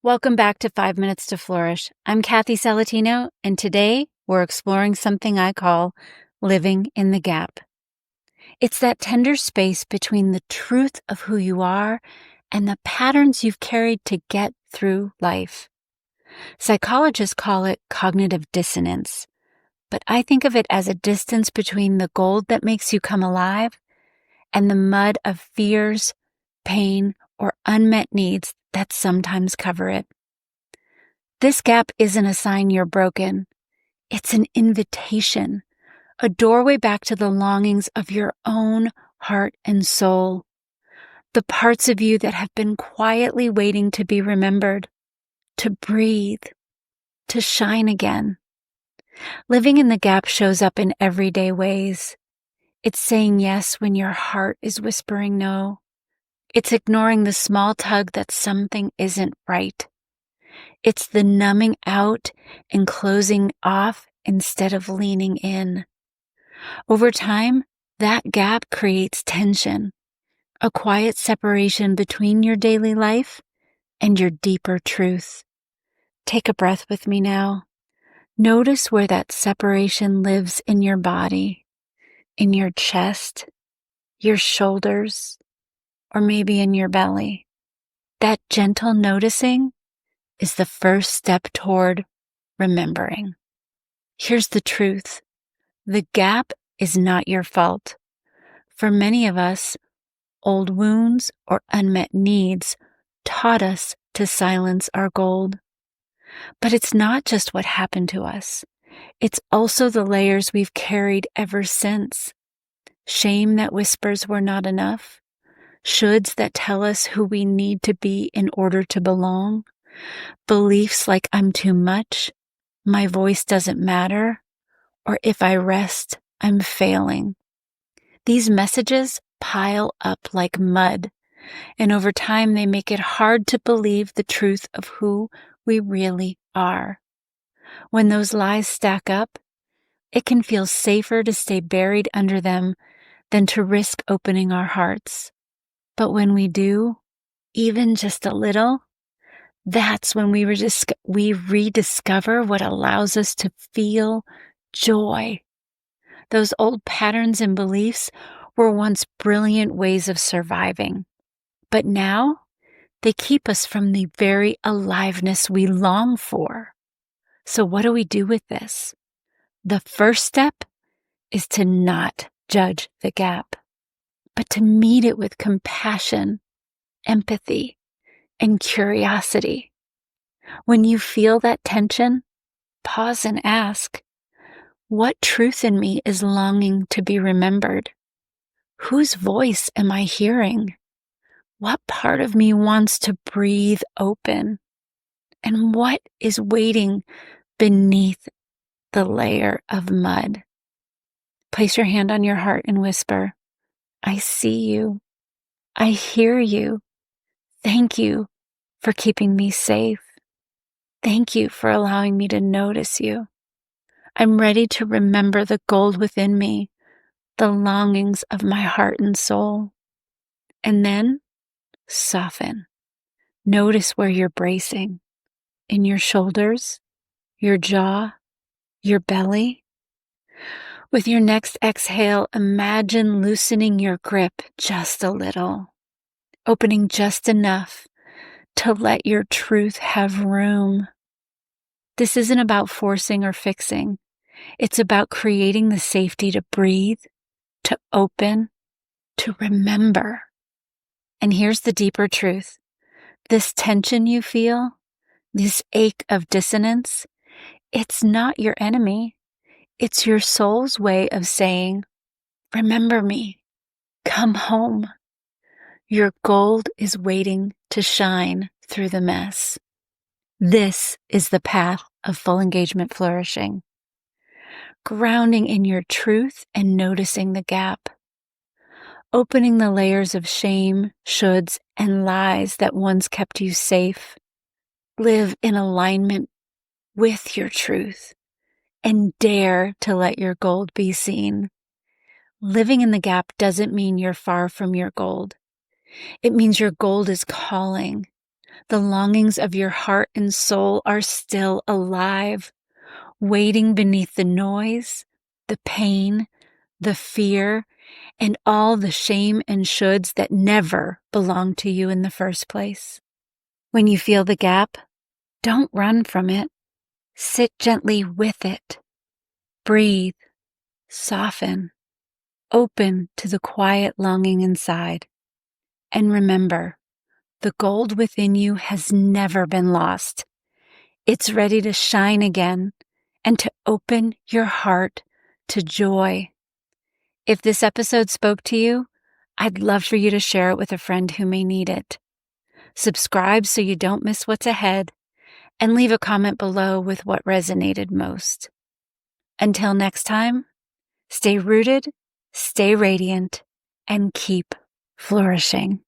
Welcome back to 5 Minutes to Flourish. I'm Kathi Salatino, and today we're exploring something I call living in the gap. It's that tender space between the truth of who you are and the patterns you've carried to get through life. Psychologists call it cognitive dissonance, but I think of it as a distance between the gold that makes you come alive and the mud of fears, pain, or unmet needs that sometimes cover it. This gap isn't a sign you're broken. It's an invitation, a doorway back to the longings of your own heart and soul, the parts of you that have been quietly waiting to be remembered, to breathe, to shine again. Living in the gap shows up in everyday ways. It's saying yes when your heart is whispering no. It's ignoring the small tug that something isn't right. It's the numbing out and closing off instead of leaning in. Over time, that gap creates tension, a quiet separation between your daily life and your deeper truth. Take a breath with me now. Notice where that separation lives in your body, in your chest, your shoulders, or maybe in your belly. That gentle noticing is the first step toward remembering. Here's the truth. The gap is not your fault. For many of us, old wounds or unmet needs taught us to silence our gold. But it's not just what happened to us. It's also the layers we've carried ever since. Shame that whispers we're not enough. Shoulds that tell us who we need to be in order to belong. Beliefs like I'm too much, my voice doesn't matter, or if I rest, I'm failing. These messages pile up like mud, and over time they make it hard to believe the truth of who we really are. When those lies stack up, it can feel safer to stay buried under them than to risk opening our hearts. But when we do, even just a little, that's when we rediscover what allows us to feel joy. Those old patterns and beliefs were once brilliant ways of surviving, but now they keep us from the very aliveness we long for. So what do we do with this? The first step is to not judge the gap, but to meet it with compassion, empathy, and curiosity. When you feel that tension, pause and ask, what truth in me is longing to be remembered? Whose voice am I hearing? What part of me wants to breathe open? And what is waiting beneath the layer of mud? Place your hand on your heart and whisper, I see you. I hear you. Thank you for keeping me safe. Thank you for allowing me to notice you. I'm ready to remember the gold within me, the longings of my heart and soul. And then soften. Notice where you're bracing. In your shoulders, your jaw, your belly. With your next exhale, imagine loosening your grip just a little, opening just enough to let your truth have room. This isn't about forcing or fixing. It's about creating the safety to breathe, to open, to remember. And here's the deeper truth. This tension you feel, this ache of dissonance, it's not your enemy. It's your soul's way of saying, remember me, come home. Your gold is waiting to shine through the mess. This is the path of full engagement flourishing. Grounding in your truth and noticing the gap. Opening the layers of shame, shoulds, and lies that once kept you safe. Live in alignment with your truth and dare to let your gold be seen. Living in the gap doesn't mean you're far from your gold. It means your gold is calling. The longings of your heart and soul are still alive, waiting beneath the noise, the pain, the fear, and all the shame and shoulds that never belonged to you in the first place. When you feel the gap, don't run from it. Sit gently with it. Breathe, soften, open to the quiet longing inside. And remember, the gold within you has never been lost. It's ready to shine again and to open your heart to joy. If this episode spoke to you, I'd love for you to share it with a friend who may need it. Subscribe so you don't miss what's ahead, and leave a comment below with what resonated most. Until next time, stay rooted, stay radiant, and keep flourishing.